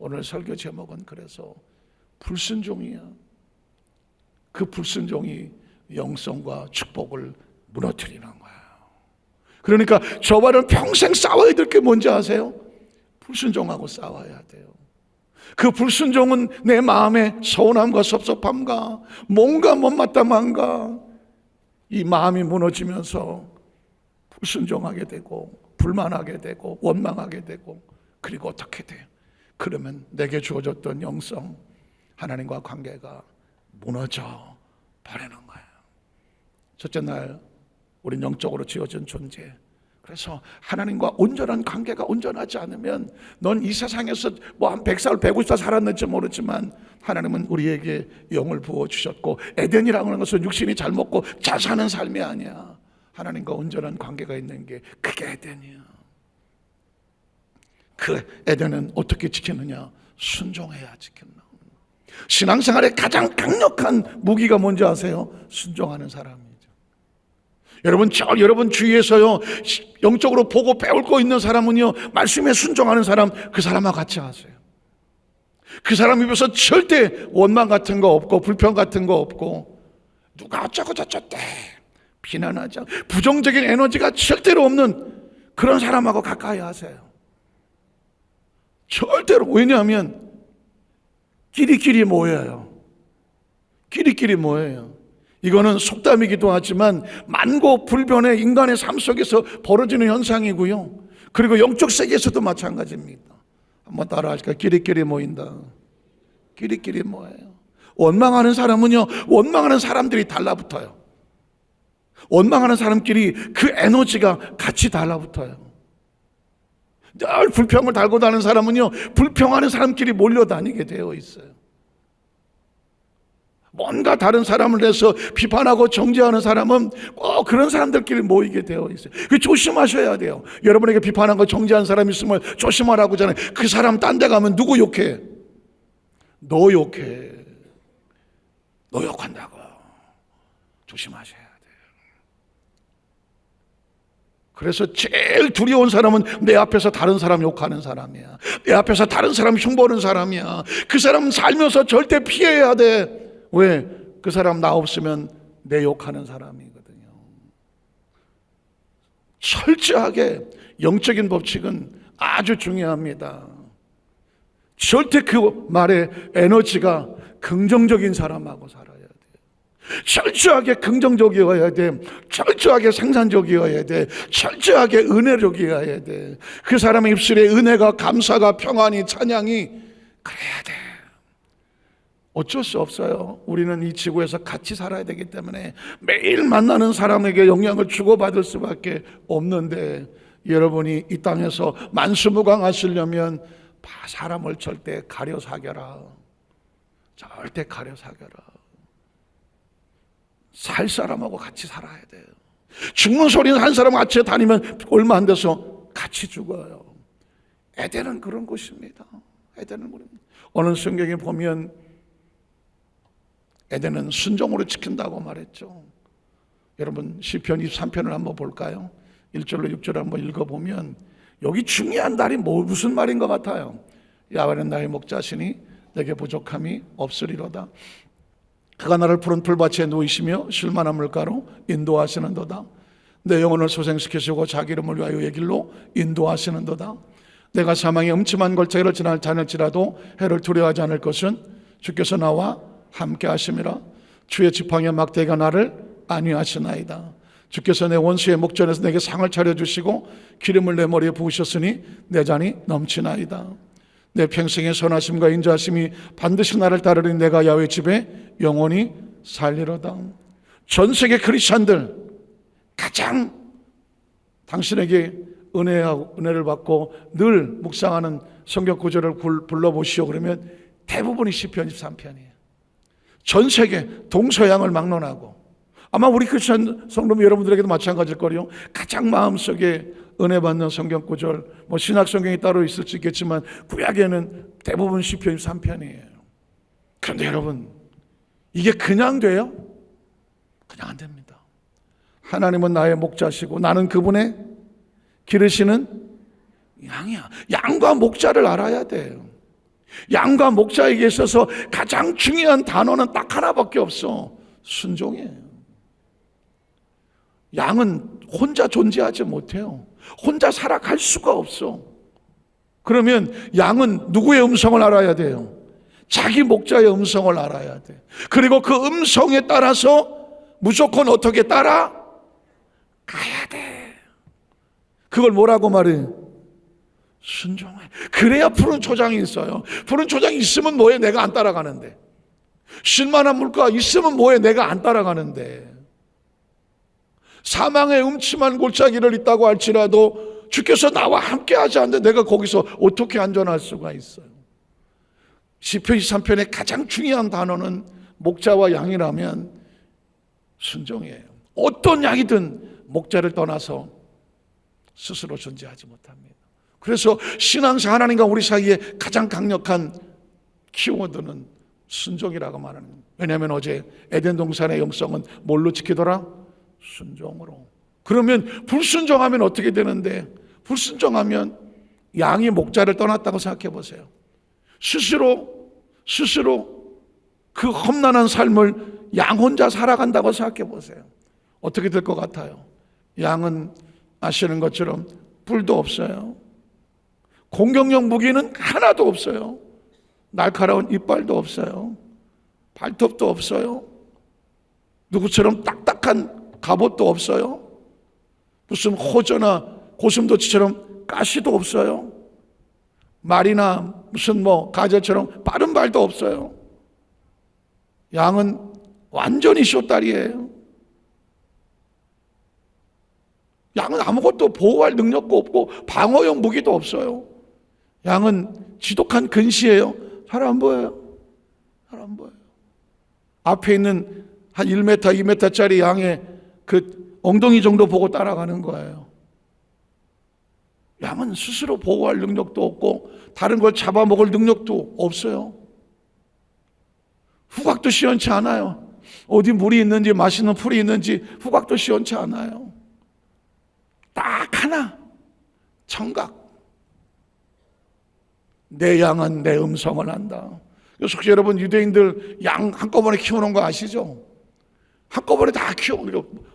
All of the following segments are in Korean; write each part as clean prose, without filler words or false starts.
오늘 설교 제목은 그래서 불순종이야. 그 불순종이 영성과 축복을 무너뜨리는 거야. 그러니까 저와는 평생 싸워야 될 게 뭔지 아세요? 불순종하고 싸워야 돼요. 그 불순종은 내 마음의 서운함과 섭섭함과 뭔가 못마땅함과 이 마음이 무너지면서 불순종하게 되고 불만하게 되고 원망하게 되고, 그리고 어떻게 돼요? 그러면 내게 주어졌던 영성, 하나님과 관계가 무너져 버리는 거예요. 첫째 날 우린 영적으로 지어진 존재. 그래서 하나님과 온전한 관계가 온전하지 않으면 넌 이 세상에서 뭐 한 100살 150살 살았는지 모르지만 하나님은 우리에게 영을 부어주셨고, 에덴이라고 하는 것은 육신이 잘 먹고 잘 사는 삶이 아니야. 하나님과 온전한 관계가 있는 게 그게 에덴이야. 그 에덴은 어떻게 지키느냐? 순종해야 지킨다. 신앙생활의 가장 강력한 무기가 뭔지 아세요? 순종하는 사람이죠. 여러분 주위에서요, 영적으로 보고 배울 거 있는 사람은요, 말씀에 순종하는 사람, 그 사람과 같이 하세요. 그 사람 입에서 절대 원망 같은 거 없고 불평 같은 거 없고, 누가 어쩌고 저쩌대 비난하지 않고 부정적인 에너지가 절대로 없는 그런 사람하고 가까이 하세요. 절대로. 왜냐하면 끼리끼리 모여요. 끼리끼리 모여요. 이거는 속담이기도 하지만 만고불변의 인간의 삶 속에서 벌어지는 현상이고요. 그리고 영적 세계에서도 마찬가지입니다. 한번 따라 하실까요? 끼리끼리 모인다. 끼리끼리 모여요. 원망하는 사람은요, 원망하는 사람들이 달라붙어요. 원망하는 사람끼리 그 에너지가 같이 달라붙어요. 늘 불평을 달고 다니는 사람은요, 불평하는 사람끼리 몰려다니게 되어 있어요. 뭔가 다른 사람을 해서 비판하고 정죄하는 사람은 꼭 그런 사람들끼리 모이게 되어 있어요. 그 조심하셔야 돼요. 여러분에게 비판하고 정죄한 사람이 있으면 조심하라고 하잖아요. 그 사람 딴 데 가면 누구 욕해? 너 욕해. 너 욕한다고. 조심하셔야 돼요. 그래서 제일 두려운 사람은 내 앞에서 다른 사람 욕하는 사람이야. 내 앞에서 다른 사람 흉보는 사람이야. 그 사람은 살면서 절대 피해야 돼. 왜? 그 사람 나 없으면 내 욕하는 사람이거든요. 철저하게 영적인 법칙은 아주 중요합니다. 절대 그 말의 에너지가 긍정적인 사람하고 살아야 돼요. 철저하게 긍정적이어야 돼. 철저하게 생산적이어야 돼. 철저하게 은혜적이어야 돼. 그 사람의 입술에 은혜가, 감사가, 평안이, 찬양이 그래야 돼. 어쩔 수 없어요. 우리는 이 지구에서 같이 살아야 되기 때문에 매일 만나는 사람에게 영향을 주고받을 수밖에 없는데, 여러분이 이 땅에서 만수무강하시려면 사람을 절대 가려 사겨라. 절대 가려 사겨라. 살 사람하고 같이 살아야 돼요. 죽는 소리는 한 사람 같이 다니면 얼마 안 돼서 같이 죽어요. 에덴은 그런 곳입니다. 에덴은 그런. 오늘 성경에 보면 에덴은 순종으로 지킨다고 말했죠. 여러분 시편 23편을 한번 볼까요? 1절로 6절 한번 읽어보면 여기 중요한 말이 무슨 말인 것 같아요? 야훼는 나의 목자시니 내게 부족함이 없으리로다. 그가 나를 푸른 풀밭에 누이시며 쉴만한 물가로 인도하시는도다. 내 영혼을 소생시키시고 자기 이름을 위하여 의 길로 인도하시는도다. 내가 사망의 음침한 골짜기를 지날지라도 해를 두려워하지 않을 것은 주께서 나와 함께 하심이라. 주의 지팡이와 막대기가 나를 안위하시나이다. 주께서 내 원수의 목전에서 내게 상을 차려주시고 기름을 내 머리에 부으셨으니 내 잔이 넘치나이다. 내 평생의 선하심과 인자하심이 반드시 나를 따르니 내가 야훼 집에 영원히 살리로다. 전 세계 크리스찬들 가장 당신에게 은혜를 받고 늘 묵상하는 성경 구절을 불러보시오 그러면 대부분이 시편 23편이에요. 전 세계 동서양을 막론하고, 아마 우리 크리스천 성도 여러분들에게도 마찬가지일 거예요. 가장 마음속에 은혜 받는 성경 구절, 뭐 신약 성경이 따로 있을 수 있겠지만 구약에는 대부분 시편 23편이에요. 그런데 여러분, 이게 그냥 돼요? 그냥 안 됩니다. 하나님은 나의 목자시고 나는 그분의 기르시는 양이야. 양과 목자를 알아야 돼요. 양과 목자에게 있어서 가장 중요한 단어는 딱 하나밖에 없어. 순종이에요. 양은 혼자 존재하지 못해요. 혼자 살아갈 수가 없어. 그러면 양은 누구의 음성을 알아야 돼요? 자기 목자의 음성을 알아야 돼. 그리고 그 음성에 따라서 무조건 어떻게 따라? 가야 돼. 그걸 뭐라고 말해? 순종해. 그래야 푸른 초장이 있어요. 푸른 초장이 있으면 뭐해? 내가 안 따라가는데. 쉴만한 물가가 있으면 뭐해? 내가 안 따라가는데. 사망의 음침한 골짜기를 있다고 할지라도 주께서 나와 함께 하지 않는데 내가 거기서 어떻게 안전할 수가 있어요? 시편 23편의 가장 중요한 단어는 목자와 양이라면 순종이에요. 어떤 양이든 목자를 떠나서 스스로 존재하지 못합니다. 그래서 신앙생 하나님과 우리 사이에 가장 강력한 키워드는 순종이라고 말하는 겁니다. 왜냐하면 어제 에덴 동산의 영성은 뭘로 지키더라? 순종으로. 그러면 불순종하면 어떻게 되는데? 불순종하면 양이 목자를 떠났다고 생각해 보세요. 스스로 그 험난한 삶을 양 혼자 살아간다고 생각해 보세요. 어떻게 될 것 같아요? 양은 아시는 것처럼 뿔도 없어요. 공격용 무기는 하나도 없어요. 날카로운 이빨도 없어요. 발톱도 없어요. 누구처럼 딱딱한 갑옷도 없어요. 무슨 호저나 고슴도치처럼 가시도 없어요. 말이나 무슨 가재처럼 빠른 발도 없어요. 양은 완전히 쇼다리예요. 양은 아무것도 보호할 능력도 없고 방어용 무기도 없어요. 양은 지독한 근시예요. 잘 안 보여요. 잘 안 보여요. 앞에 있는 한 1m, 2m짜리 양의 그 엉덩이 정도 보고 따라가는 거예요. 양은 스스로 보호할 능력도 없고 다른 걸 잡아먹을 능력도 없어요. 후각도 시원치 않아요. 어디 물이 있는지 맛있는 풀이 있는지 후각도 시원치 않아요. 딱 하나, 청각. 내 양은 내 음성을 안다. 혹시 여러분 유대인들 양 한꺼번에 키우는 거 아시죠? 한꺼번에 다 키우고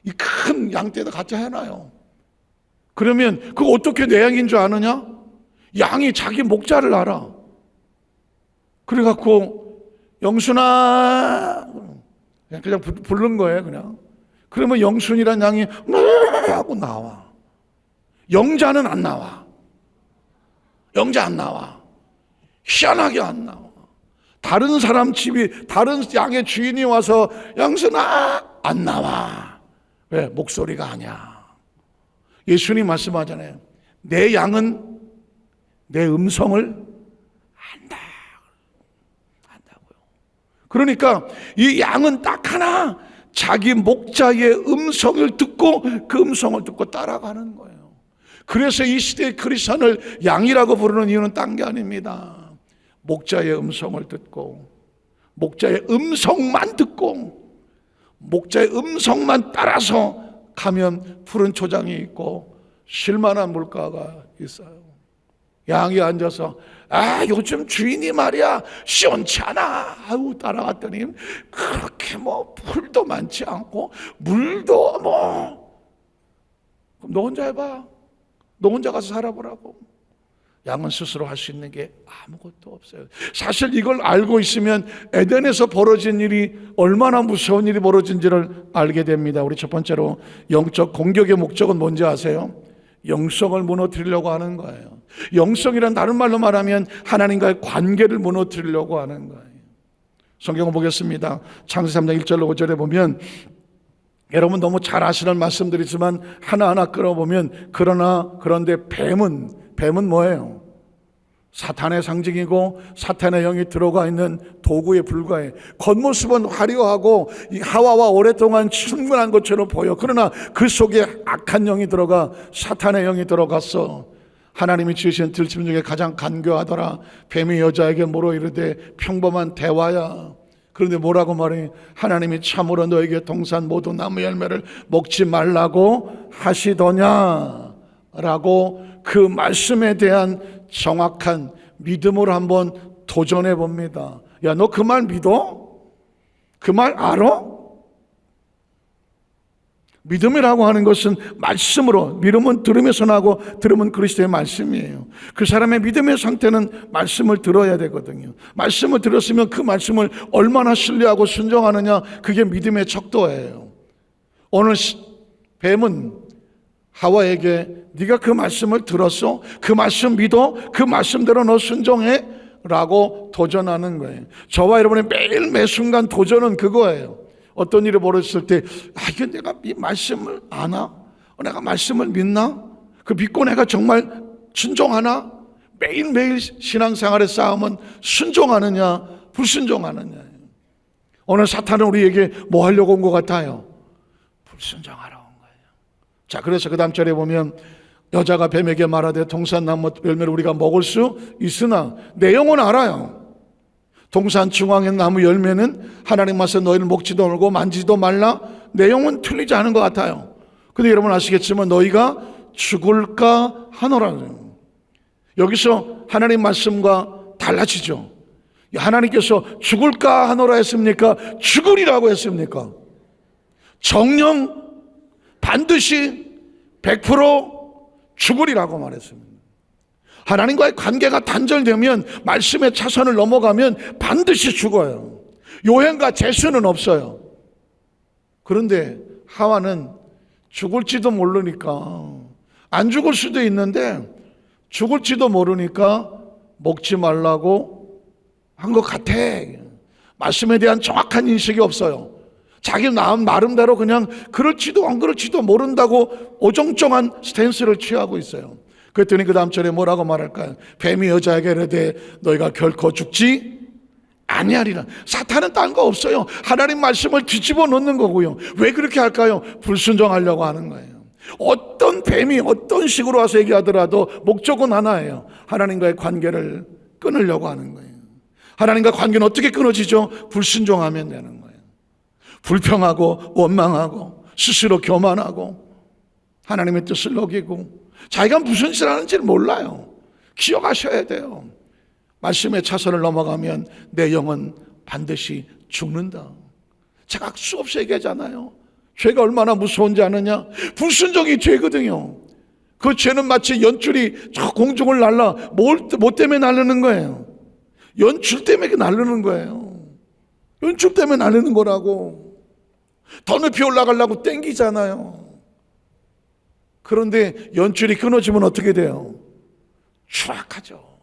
이 큰 양떼에다 같이 해놔요. 그러면 그거 어떻게 내 양인 줄 아느냐? 양이 자기 목자를 알아. 그래갖고 영순아 그냥 부른 거예요. 그냥. 그러면 영순이란 양이 하고 나와. 영자는 안 나와. 영자 안 나와. 희한하게 안 나와. 다른 사람 집이 다른 양의 주인이 와서 영순아 안 나와. 왜? 목소리가 아니야. 예수님 말씀하잖아요. 내 양은 내 음성을 안다고요. 그러니까 이 양은 딱 하나 자기 목자의 음성을 듣고 그 음성을 듣고 따라가는 거예요. 그래서 이 시대의 크리스천을 양이라고 부르는 이유는 딴 게 아닙니다. 목자의 음성을 듣고 목자의 음성만 듣고 목자의 음성만 따라서 가면 푸른 초장이 있고 쉴만한 물가가 있어요. 양이 앉아서 요즘 주인이 말이야 시원치 않아. 따라갔더니 그렇게 풀도 많지 않고 물도 그럼 너 혼자 해봐. 너 혼자 가서 살아보라고. 양은 스스로 할 수 있는 게 아무것도 없어요. 사실 이걸 알고 있으면 에덴에서 벌어진 일이 얼마나 무서운 일이 벌어진지를 알게 됩니다. 우리 첫 번째로 영적 공격의 목적은 뭔지 아세요? 영성을 무너뜨리려고 하는 거예요. 영성이란 다른 말로 말하면 하나님과의 관계를 무너뜨리려고 하는 거예요. 성경을 보겠습니다. 창세기 3장 1절로 5절에 보면 여러분 너무 잘 아시는 말씀들이지만 하나하나 끌어보면 그런데 뱀은 뭐예요? 사탄의 상징이고 사탄의 영이 들어가 있는 도구에 불과해. 겉모습은 화려하고 하와와 오랫동안 친근한 것처럼 보여. 그러나 그 속에 악한 영이 들어가 사탄의 영이 들어갔어. 하나님이 지으신 들짐 중에 가장 간교하더라. 뱀이 여자에게 물어 이르되 평범한 대화야. 그런데 뭐라고 말해? 하나님이 참으로 너에게 동산 모든 나무 열매를 먹지 말라고 하시더냐 라고 그 말씀에 대한 정확한 믿음으로 한번 도전해 봅니다. 야, 너 그 말 믿어? 그 말 알아? 믿음이라고 하는 것은 말씀으로, 믿음은 들으면서 나고 들으면 그리스도의 말씀이에요. 그 사람의 믿음의 상태는 말씀을 들어야 되거든요. 말씀을 들었으면 그 말씀을 얼마나 신뢰하고 순종하느냐, 그게 믿음의 척도예요. 오늘 뱀은 하와에게 네가 그 말씀을 들었어? 그 말씀 믿어? 그 말씀대로 너 순종해? 라고 도전하는 거예요. 저와 여러분의 매일 매 순간 도전은 그거예요. 어떤 일이 벌어졌을 때, 이게 내가 이 말씀을 아나? 내가 말씀을 믿나? 그 믿고 내가 정말 순종하나? 매일매일 신앙생활의 싸움은 순종하느냐, 불순종하느냐. 오늘 사탄은 우리에게 뭐 하려고 온 것 같아요? 불순종하러 온 거예요. 자, 그래서 그 다음 절에 보면 여자가 뱀에게 말하되 동산나무 열매를 우리가 먹을 수 있으나, 내용은 알아요. 동산 중앙의 나무 열매는 하나님 앞에서 너희를 먹지도 말고 만지지도 말라. 내용은 틀리지 않은 것 같아요. 근데 여러분 아시겠지만 너희가 죽을까 하노라. 여기서 하나님 말씀과 달라지죠. 하나님께서 죽을까 하노라 했습니까? 죽으리라고 했습니까? 정령 반드시 100% 죽으리라고 말했습니다. 하나님과의 관계가 단절되면, 말씀의 차선을 넘어가면 반드시 죽어요. 요행과 재수는 없어요. 그런데 하와는 죽을지도 모르니까, 안 죽을 수도 있는데 죽을지도 모르니까 먹지 말라고 한 것 같아. 말씀에 대한 정확한 인식이 없어요. 자기 나름대로 그냥 그럴지도 안 그럴지도 모른다고 어정쩡한 스탠스를 취하고 있어요. 그랬더니 그 다음 절에 뭐라고 말할까요? 뱀이 여자에게 이르되 너희가 결코 죽지 아니하리라. 사탄은 딴 거 없어요. 하나님 말씀을 뒤집어 놓는 거고요. 왜 그렇게 할까요? 불순종하려고 하는 거예요. 어떤 뱀이 어떤 식으로 와서 얘기하더라도 목적은 하나예요. 하나님과의 관계를 끊으려고 하는 거예요. 하나님과 관계는 어떻게 끊어지죠? 불순종하면 되는 거예요. 불평하고 원망하고 스스로 교만하고 하나님의 뜻을 어기고 자기가 무슨 짓을 하는지를 몰라요. 기억하셔야 돼요. 말씀의 차선을 넘어가면 내 영은 반드시 죽는다. 제가 수없이 얘기하잖아요. 죄가 얼마나 무서운지 아느냐? 불순종이 죄거든요. 그 죄는 마치 연줄이 저 공중을 날라. 뭐 때문에 날르는 거예요? 연줄 때문에 날르는 거예요. 연줄 때문에 날르는 거라고. 더 높이 올라가려고 땡기잖아요. 그런데 연줄이 끊어지면 어떻게 돼요? 추락하죠.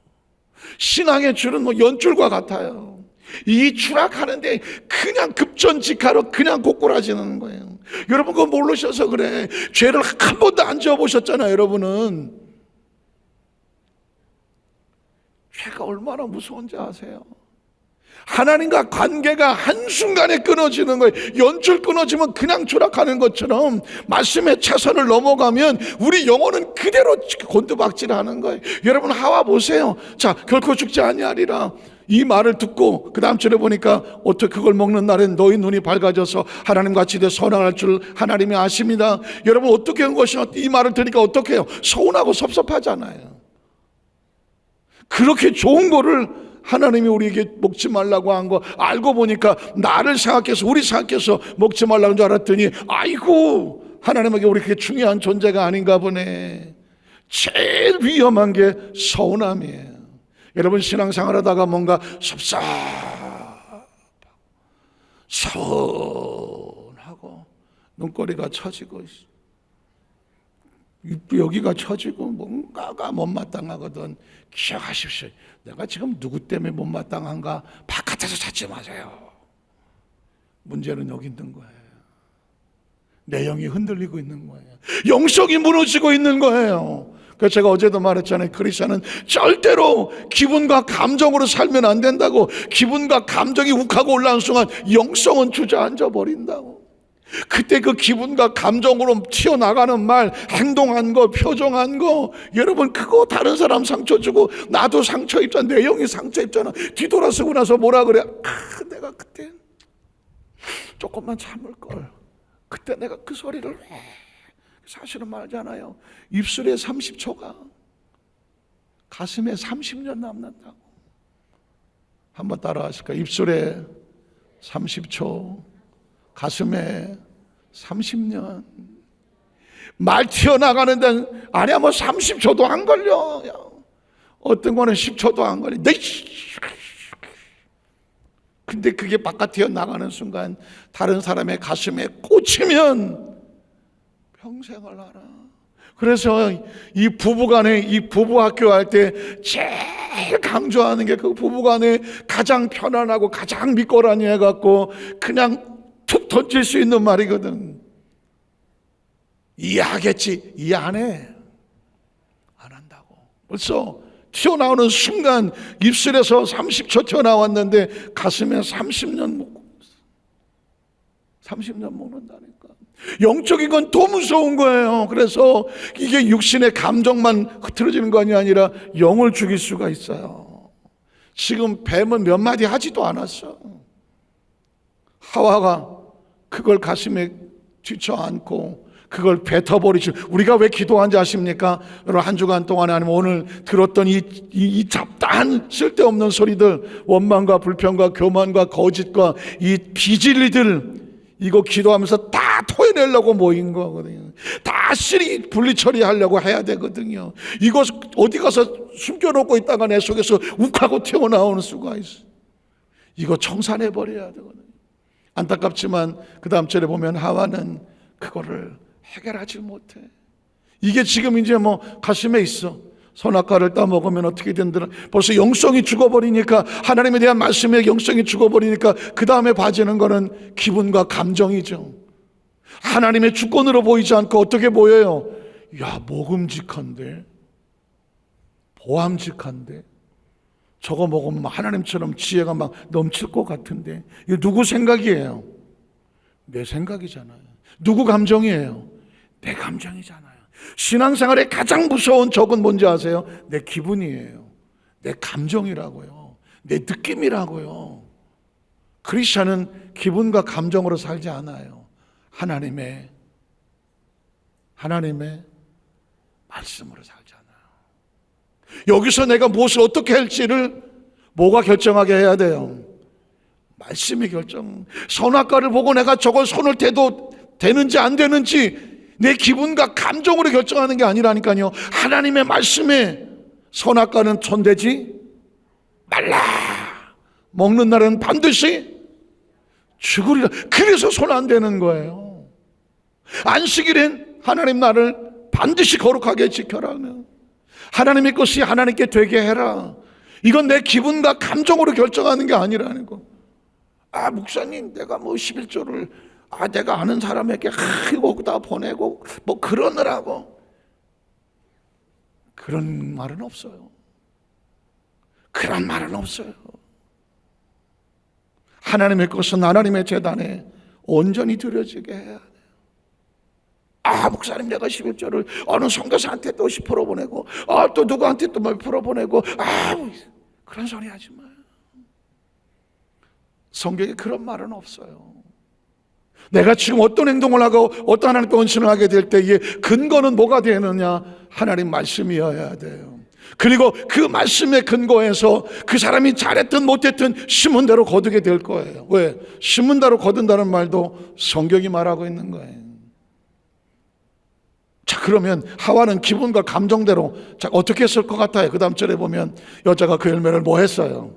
신앙의 줄은 뭐 연줄과 같아요. 이 추락하는데 그냥 급전직하러 그냥 고꾸라지는 거예요. 여러분 그거 모르셔서 그래. 죄를 한 번도 안 지어보셨잖아요. 여러분은 죄가 얼마나 무서운지 아세요? 하나님과 관계가 한순간에 끊어지는 거예요. 연줄 끊어지면 그냥 추락하는 것처럼 말씀의 차선을 넘어가면 우리 영혼은 그대로 곤두박질하는 거예요. 여러분 하와 보세요. 자, 결코 죽지 아니하리라. 이 말을 듣고 그 다음 절에 보니까 어떻게 그걸 먹는 날엔 너희 눈이 밝아져서 하나님같이 되 선행할 줄 하나님이 아십니다. 여러분 어떻게 한 것이 이 말을 들으니까 어떻게 해요? 서운하고 섭섭하잖아요. 그렇게 좋은 거를 하나님이 우리에게 먹지 말라고 한 거 알고 보니까 나를 생각해서 우리 생각해서 먹지 말라는 줄 알았더니 아이고 하나님에게 우리 그게 중요한 존재가 아닌가 보네. 제일 위험한 게 서운함이에요. 여러분 신앙생활하다가 뭔가 서운하고 눈꼬리가 처지고 여기가 처지고 뭔가가 못마땅하거든. 기억하십시오. 내가 지금 누구 때문에 못마땅한가 바깥에서 찾지 마세요. 문제는 여기 있는 거예요. 내 영이 흔들리고 있는 거예요. 영성이 무너지고 있는 거예요. 그래서 제가 어제도 말했잖아요. 크리스천은 절대로 기분과 감정으로 살면 안 된다고. 기분과 감정이 욱하고 올라오는 순간 영성은 주저앉아 버린다고. 그때 그 기분과 감정으로 튀어나가는 말, 행동한 거, 표정한 거, 여러분 그거 다른 사람 상처 주고 나도 상처 입잖아. 내 영이 상처 입잖아. 뒤돌아서고 나서 뭐라 그래? 내가 그때 조금만 참을 걸. 그때 내가 그 소리를 왜? 사실은 말잖아요. 입술에 30초가 가슴에 30년 남는다고. 한번 따라 하실까요? 입술에 30초, 가슴에 30년. 말 튀어나가는데 아니야 뭐 30초도 안 걸려. 어떤 거는 10초도 안 걸려. 근데 그게 바깥 튀어나가는 순간 다른 사람의 가슴에 꽂히면 평생을 알아. 그래서 이 부부간에, 이 부부학교 할 때 제일 강조하는 게 그 부부간에 가장 편안하고 가장 믿고라니 해갖고 그냥 툭 던질 수 있는 말이거든. 이해하겠지? 이해 안 해. 안 한다고. 벌써 튀어나오는 순간 입술에서 30초 튀어나왔는데 가슴에 30년 먹고 있어. 30년 먹는다니까. 영적인 건 더 무서운 거예요. 그래서 이게 육신의 감정만 흐트러지는 것이 아니라 영을 죽일 수가 있어요. 지금 뱀은 몇 마디 하지도 않았어. 하와가 그걸 가슴에 쥐쳐안고 그걸 뱉어버리죠. 우리가 왜 기도한지 아십니까? 여러분, 한 주간 동안에 아니면 오늘 들었던 이 잡다한 쓸데없는 소리들, 원망과 불평과 교만과 거짓과 이 비진리들, 이거 기도하면서 다 토해내려고 모인 거거든요. 다 쓰리 분리 처리하려고 해야 되거든요. 이거 어디 가서 숨겨놓고 있다가 내 속에서 욱하고 튀어나오는 수가 있어. 이거 청산해버려야 되거든요. 안타깝지만 그 다음 절에 보면 하와는 그거를 해결하지 못해. 이게 지금 이제 뭐 가슴에 있어. 선악과를 따먹으면 어떻게 된다. 벌써 영성이 죽어버리니까, 하나님에 대한 말씀에 영성이 죽어버리니까 그 다음에 봐지는 거는 기분과 감정이죠. 하나님의 주권으로 보이지 않고 어떻게 보여요? 야, 먹음직한데, 보암직한데, 저거 먹으면 하나님처럼 지혜가 막 넘칠 것 같은데. 이거 누구 생각이에요? 내 생각이잖아요. 누구 감정이에요? 내 감정이잖아요. 신앙생활의 가장 무서운 적은 뭔지 아세요? 내 기분이에요. 내 감정이라고요. 내 느낌이라고요. 크리스찬은 기분과 감정으로 살지 않아요. 하나님의 말씀으로 살잖아요. 여기서 내가 무엇을 어떻게 할지를 뭐가 결정하게 해야 돼요? 말씀이 결정. 선악과를 보고 내가 저걸 손을 대도 되는지 안 되는지 내 기분과 감정으로 결정하는 게 아니라니까요. 하나님의 말씀에 선악과는 손대지 말라. 먹는 날은 반드시 죽으리라. 그래서 손 안 대는 거예요. 안식일엔 하나님 나를 반드시 거룩하게 지켜라. 하나님의 것이 하나님께 되게 해라. 이건 내 기분과 감정으로 결정하는 게 아니라는 거. 아, 목사님, 내가 뭐 11조를 내가 아는 사람에게 이거 다 보내고 뭐 그러느라고. 그런 말은 없어요. 그런 말은 없어요. 하나님의 것은 하나님의 제단에 온전히 드려지게 해야 돼요. 아, 목사님, 내가 11조를 어느 선교사한테 또 10% 보내고 또 누구한테 또 몇 프로 보내고 그런 소리 하지 마요. 성경에 그런 말은 없어요. 내가 지금 어떤 행동을 하고 어떤 하나님께 헌신을 하게 될 때에 근거는 뭐가 되느냐? 하나님 말씀이어야 돼요. 그리고 그 말씀의 근거에서 그 사람이 잘했든 못했든 심은 대로 거두게 될 거예요. 왜? 심은 대로 거둔다는 말도 성경이 말하고 있는 거예요. 자, 그러면 하와는 기분과 감정대로 어떻게 했을 것 같아요? 그 다음 절에 보면 여자가 그 열매를 뭐 했어요?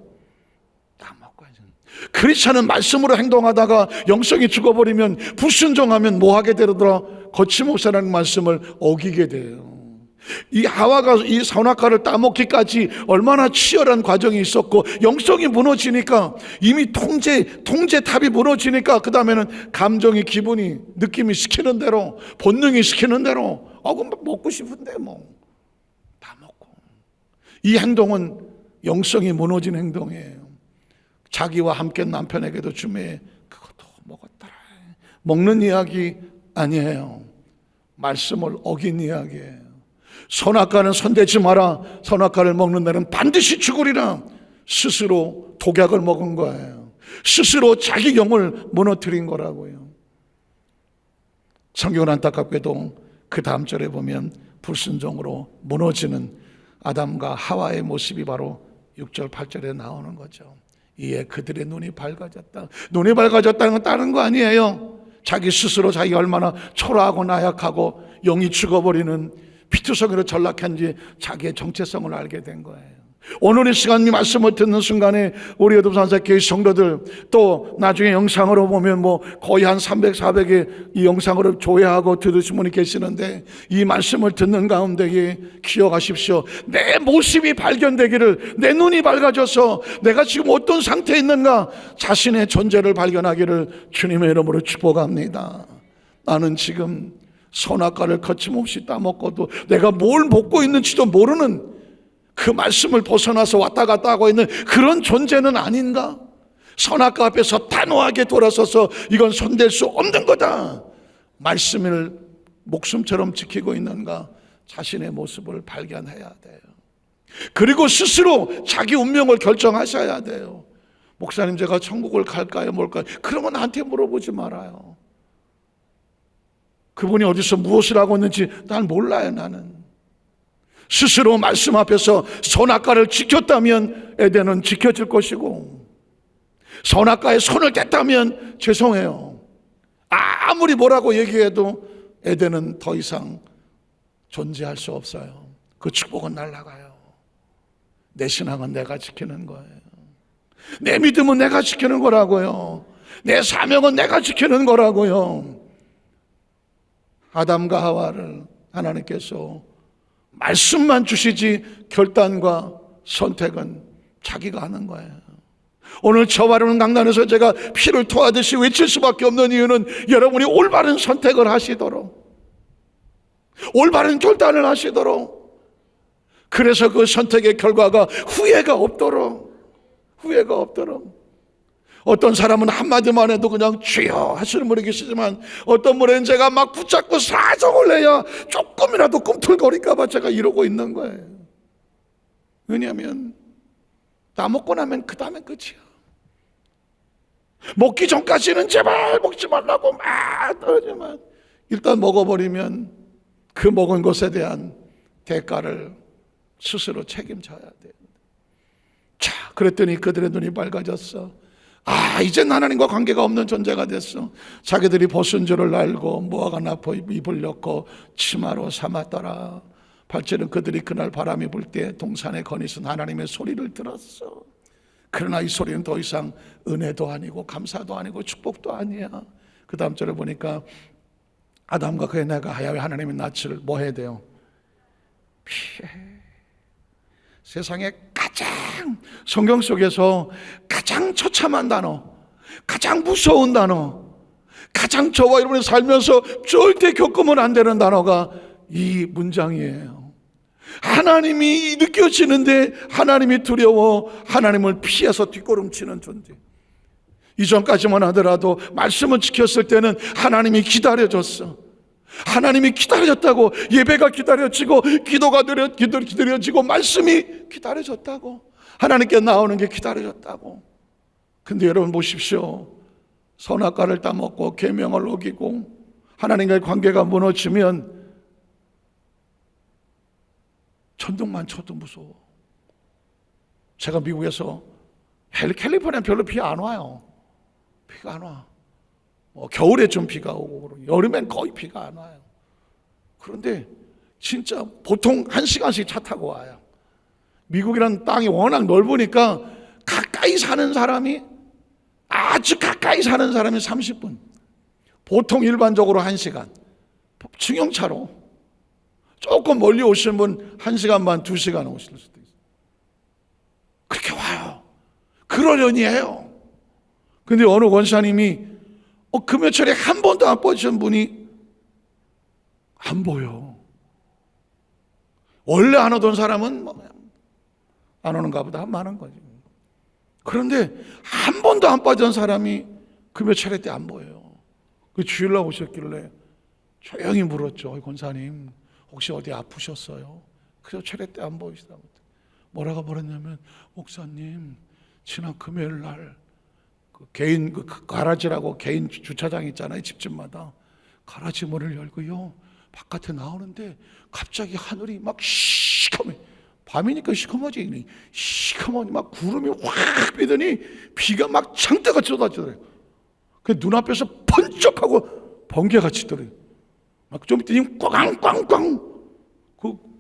크리스찬은 말씀으로 행동하다가 영성이 죽어버리면 불순종하면 뭐 하게 되더라? 거침없이 하는 말씀을 어기게 돼요. 이 하와가 이 선악과를 따먹기까지 얼마나 치열한 과정이 있었고, 영성이 무너지니까, 이미 통제탑이 무너지니까 그 다음에는 감정이, 기분이, 느낌이 시키는 대로, 본능이 시키는 대로 그럼 먹고 싶은데 뭐 다 먹고. 이 행동은 영성이 무너진 행동이에요. 자기와 함께 남편에게도 주매 그것도 먹었더라. 먹는 이야기 아니에요. 말씀을 어긴 이야기예요. 선악과는 손대지 마라. 선악과를 먹는 날은 반드시 죽으리라. 스스로 독약을 먹은 거예요. 스스로 자기 영을 무너뜨린 거라고요. 성경은 안타깝게도 그 다음 절에 보면 불순종으로 무너지는 아담과 하와의 모습이 바로 6절 8절에 나오는 거죠. 이에 그들의 눈이 밝아졌다. 눈이 밝아졌다는 건 다른 거 아니에요. 자기 스스로 자기가 얼마나 초라하고 나약하고 영이 죽어버리는 피투성이로 전락한지 자기의 정체성을 알게 된 거예요. 오늘 이 시간 이 말씀을 듣는 순간에 우리 어둠산사교회 성도들, 또 나중에 영상으로 보면 거의 한 300, 400의 이 영상으로 조회하고 들으신 분이 계시는데, 이 말씀을 듣는 가운데에 기억하십시오. 내 모습이 발견되기를, 내 눈이 밝아져서 내가 지금 어떤 상태에 있는가 자신의 존재를 발견하기를 주님의 이름으로 축복합니다. 나는 지금 선악과를 거침없이 따먹고도 내가 뭘 먹고 있는지도 모르는 그 말씀을 벗어나서 왔다 갔다 하고 있는 그런 존재는 아닌가? 선악과 앞에서 단호하게 돌아서서 이건 손댈 수 없는 거다, 말씀을 목숨처럼 지키고 있는가? 자신의 모습을 발견해야 돼요. 그리고 스스로 자기 운명을 결정하셔야 돼요. 목사님, 제가 천국을 갈까요 뭘까요? 그런 건 나한테 물어보지 말아요. 그분이 어디서 무엇을 하고 있는지 난 몰라요. 나는 스스로 말씀 앞에서 선악과를 지켰다면 에덴은 지켜질 것이고, 선악과에 손을 댔다면 죄송해요, 아무리 뭐라고 얘기해도 에덴은 더 이상 존재할 수 없어요. 그 축복은 날아가요. 내 신앙은 내가 지키는 거예요. 내 믿음은 내가 지키는 거라고요. 내 사명은 내가 지키는 거라고요. 아담과 하와를 하나님께서 말씀만 주시지 결단과 선택은 자기가 하는 거예요. 오늘 저와 여러분 강단에서 제가 피를 토하듯이 외칠 수밖에 없는 이유는 여러분이 올바른 선택을 하시도록, 올바른 결단을 하시도록, 그래서 그 선택의 결과가 후회가 없도록. 어떤 사람은 한마디만 해도 그냥 주여 하시는 분이 계시지만, 어떤 분은 제가 막 붙잡고 사정을 내야 조금이라도 꿈틀거릴까 봐 제가 이러고 있는 거예요. 왜냐하면 다 먹고 나면 그 다음에 끝이야. 먹기 전까지는 제발 먹지 말라고 막 떨어지만, 일단 먹어버리면 그 먹은 것에 대한 대가를 스스로 책임져야 돼요. 자, 그랬더니 그들의 눈이 밝아졌어. 이젠 하나님과 관계가 없는 존재가 됐어. 자기들이 벗은 줄을 알고 무화과 나무 잎을 넣고 치마로 삼았더라. 8절은 그들이 그날 바람이 불 때 동산에 거니선 하나님의 소리를 들었어. 그러나 이 소리는 더 이상 은혜도 아니고 감사도 아니고 축복도 아니야. 그 다음 절에 보니까 아담과 그의 아내가 야훼 하나님의 낯을 뭐 해야 돼요? 피해. 세상에 가장, 성경 속에서 가장 처참한 단어, 가장 무서운 단어, 가장 저와 여러분이 살면서 절대 겪으면 안 되는 단어가 이 문장이에요. 하나님이 느껴지는데 하나님이 두려워 하나님을 피해서 뒷걸음치는 존재. 이전까지만 하더라도 말씀을 지켰을 때는 하나님이 기다려줬어. 하나님이 기다려졌다고, 예배가 기다려지고 기도가 기다려지고 말씀이 기다려졌다고, 하나님께 나오는 게 기다려졌다고. 근데 여러분 보십시오. 선악과를 따먹고 계명을 어기고 하나님과의 관계가 무너지면 천둥만 쳐도 무서워. 제가 미국에서 캘리포니아는 별로 비 안 와요. 비가 안 와. 겨울에 좀 비가 오고 여름엔 거의 비가 안 와요. 그런데 진짜 보통 1시간씩 차 타고 와요. 미국이라는 땅이 워낙 넓으니까 가까이 사는 사람이, 아주 가까이 사는 사람이 30분, 보통 일반적으로 1시간, 승용차로. 조금 멀리 오시는 분 1시간 반, 2시간 오실 수도 있어요. 그렇게 와요. 그러려니 해요. 근데 어느 권사님이 금요철에 한 번도 안 빠지신 분이 안 보여. 원래 안 오던 사람은 안 오는가 보다 많은 거지. 그런데 한 번도 안 빠진 사람이 금요철에 때 안 보여요. 그 주일날 오셨길래 조용히 물었죠. 권사님 혹시 어디 아프셨어요? 금요철에 때 안 보이시다고. 뭐라고 물었냐면, 목사님 지난 금요일 날 개인 가라지라고 개인 주차장 있잖아요. 집집마다 가라지 문을 열고요, 바깥에 나오는데 갑자기 하늘이 막 시커매, 밤이니까 시커머지. 시커머니 막 구름이 확 비더니 비가 막 창대같이 쏟아지더래요. 그 눈앞에서 번쩍하고 번개가 치더래요. 막 좀 있더니 꽝꽝꽝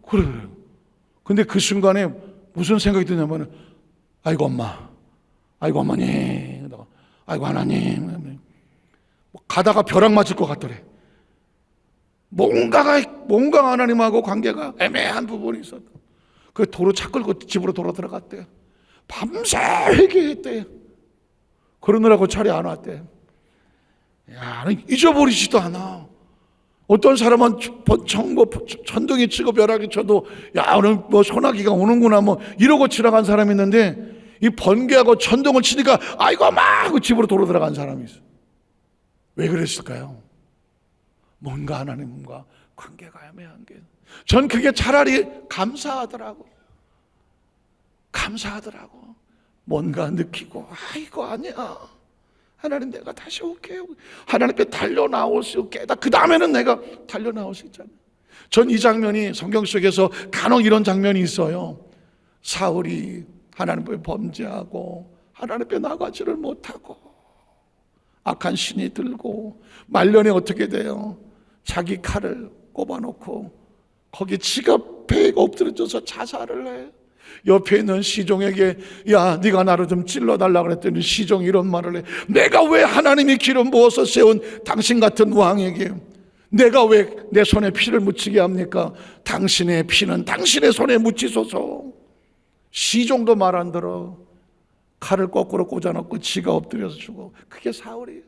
그래요. 근데 그 순간에 무슨 생각이 드냐면, 아이고 엄마, 아이고 어머니, 아이고 하나님. 가다가 벼락 맞을 것 같더래. 뭔가 하나님하고 관계가 애매한 부분이 있었다. 그 도로 차 끌고 집으로 돌아 들어갔대요. 밤새 회개했대요. 그러느라고 차례 안 왔대요. 야, 잊어버리지도 않아. 어떤 사람은 천둥이 치고 벼락이 쳐도, 야, 오늘 뭐 소나기가 오는구나 뭐 이러고 지나간 사람이 있는데, 이 번개하고 천둥을 치니까 아이고 막 집으로 돌아 들어간 사람이 있어. 왜 그랬을까요? 뭔가 하나님과 관계가 애매한 게, 전 그게 차라리 감사하더라고. 뭔가 느끼고, 이거 아니야, 하나님 내가 다시 올게요. 하나님께 달려나올 수 있게. 그 다음에는 내가 달려나올 수 있잖아요. 전 이 장면이 성경 속에서 간혹 이런 장면이 있어요. 사울이 하나님께 범죄하고 하나님께 나가지를 못하고 악한 신이 들고 말년에 어떻게 돼요? 자기 칼을 꼽아놓고 거기 지가 배에 엎드려져서 자살을 해. 옆에 있는 시종에게, 야, 네가 나를 좀 찔러달라고 그랬더니 시종이 이런 말을 해. 내가 왜 하나님이 기름 부어서 세운 당신 같은 왕에게 내가 왜 내 손에 피를 묻히게 합니까? 당신의 피는 당신의 손에 묻히소서. 시종도 말 안 들어. 칼을 거꾸로 꽂아놓고 지가 엎드려서 죽어. 그게 사울이에요.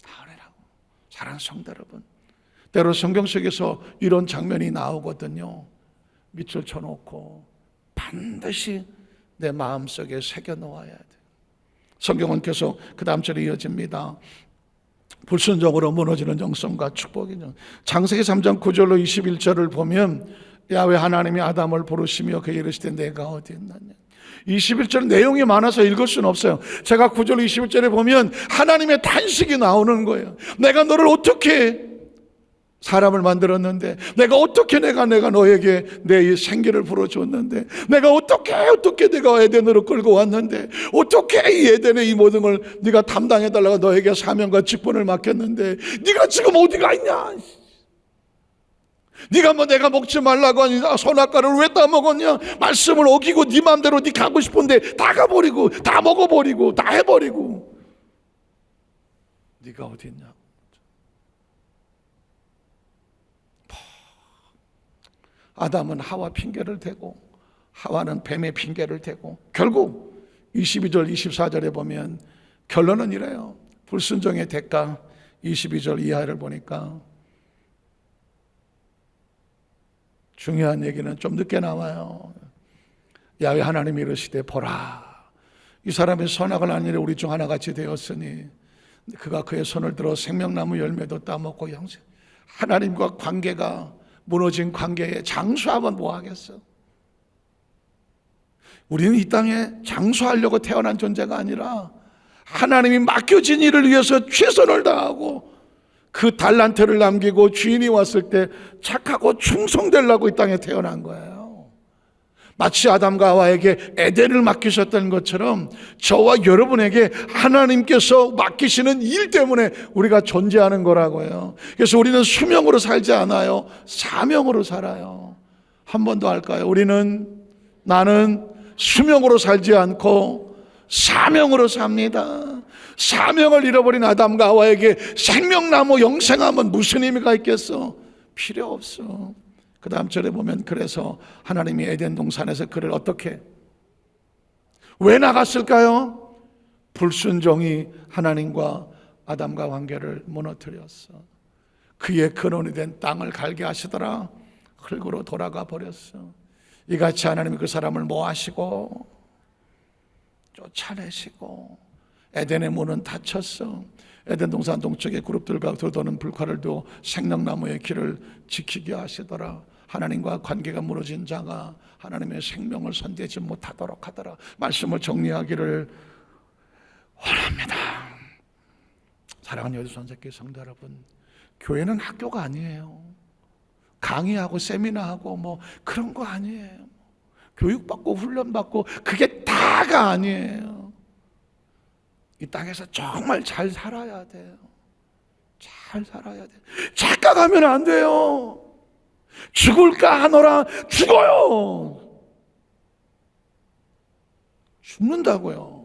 사울이라고. 사랑하는 성도 여러분, 때로 성경 속에서 이런 장면이 나오거든요. 밑줄 쳐놓고 반드시 내 마음속에 새겨놓아야 돼. 성경은 계속 그 다음 절에 이어집니다. 불순종으로 무너지는 영성과 축복이죠. 창세기 3장 9절로 21절을 보면 야훼 하나님이 아담을 부르시며 그에게 이르시되 내가 어디 있느냐. 21절 내용이 많아서 읽을 수는 없어요. 제가 9절 21절에 보면 하나님의 탄식이 나오는 거예요. 내가 너를 어떻게 사람을 만들었는데, 내가 어떻게 내가 너에게 내 생기를 불어줬는데, 내가 어떻게 내가 에덴으로 끌고 왔는데, 어떻게 이 에덴의 이 모든 걸 네가 담당해달라고 너에게 사명과 직분을 맡겼는데 네가 지금 어디가 있냐. 네가 뭐 내가 먹지 말라고 하니 선악과를 왜 따먹었냐. 말씀을 어기고 네 마음대로 네 가고 싶은데 다 가버리고 다 먹어버리고 다 해버리고 네가 어디 있냐. 아담은 하와 핑계를 대고 하와는 뱀의 핑계를 대고 결국 22절 24절에 보면 결론은 이래요. 불순종의 대가 22절 이하를 보니까 중요한 얘기는 좀 늦게 나와요. 야훼 하나님이 이르시되 보라, 이 사람이 선악을 한 일에 우리 중 하나같이 되었으니 그가 그의 손을 들어 생명나무 열매도 따먹고 양생. 하나님과 관계가 무너진 관계에 장수하면 뭐하겠어. 우리는 이 땅에 장수하려고 태어난 존재가 아니라 하나님이 맡겨진 일을 위해서 최선을 다하고 그 달란트를 남기고 주인이 왔을 때 착하고 충성되려고 이 땅에 태어난 거예요. 마치 아담과 하와에게 에덴을 맡기셨던 것처럼 저와 여러분에게 하나님께서 맡기시는 일 때문에 우리가 존재하는 거라고요. 그래서 우리는 수명으로 살지 않아요. 사명으로 살아요. 한 번 더 할까요? 나는 수명으로 살지 않고 사명으로 삽니다. 사명을 잃어버린 아담과 하와에게 생명나무 영생하면 무슨 의미가 있겠어? 필요 없어. 그 다음 절에 보면 그래서 하나님이 에덴 동산에서 그를 어떻게 왜 나갔을까요? 불순종이 하나님과 아담과 관계를 무너뜨렸어. 그의 근원이 된 땅을 갈게 하시더라. 흙으로 돌아가 버렸어. 이같이 하나님이 그 사람을 모하시고 쫓아내시고 에덴의 문은 닫혔어. 에덴 동산 동쪽에 그룹들과 들도는 불칼을 두어 생명나무의 길을 지키게 하시더라. 하나님과 관계가 무너진 자가 하나님의 생명을 손대지 못하도록 하더라. 말씀을 정리하기를 원합니다. 사랑하는 여주 선생님, 성도 여러분, 교회는 학교가 아니에요. 강의하고 세미나하고 뭐 그런 거 아니에요. 교육받고 훈련받고 그게 다가 아니에요. 이 땅에서 정말 잘 살아야 돼요. 잘 살아야 돼요. 착각하면 안 돼요. 죽을까 하노라 죽어요. 죽는다고요.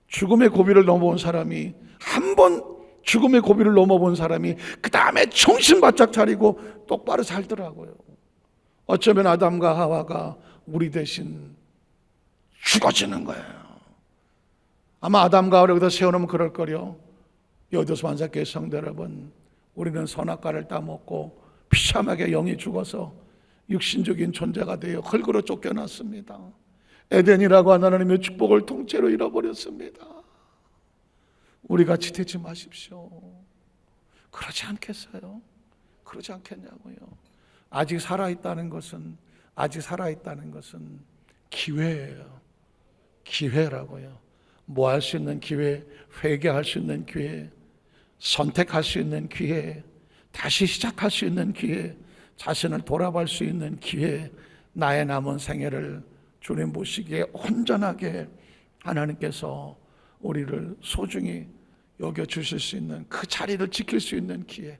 죽음의 고비를 넘어온 사람이, 한 번 죽음의 고비를 넘어본 사람이 그 다음에 정신 바짝 차리고 똑바로 살더라고요. 어쩌면 아담과 하와가 우리 대신 죽어지는 거예요. 아마 아담과 하와를 여기다 세워놓으면 그럴 거요. 여도서 만사교회 성도 여러분, 우리는 선악과를 따먹고 비참하게 영이 죽어서 육신적인 존재가 되어 흙으로 쫓겨났습니다. 에덴이라고 하는 하나님의 축복을 통째로 잃어버렸습니다. 우리 같이 되지 마십시오. 그러지 않겠어요? 그러지 않겠냐고요. 아직 살아있다는 것은 기회예요. 기회라고요. 뭐 할 수 있는 기회, 회개할 수 있는 기회, 선택할 수 있는 기회, 다시 시작할 수 있는 기회, 자신을 돌아볼 수 있는 기회, 나의 남은 생애를 주님 보시기에 온전하게 하나님께서 우리를 소중히 여겨주실 수 있는 그 자리를 지킬 수 있는 기회,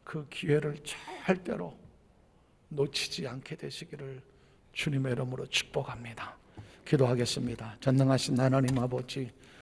그 기회를 절대로 놓치지 않게 되시기를 주님의 이름으로 축복합니다. 기도하겠습니다. 전능하신 하나님 아버지,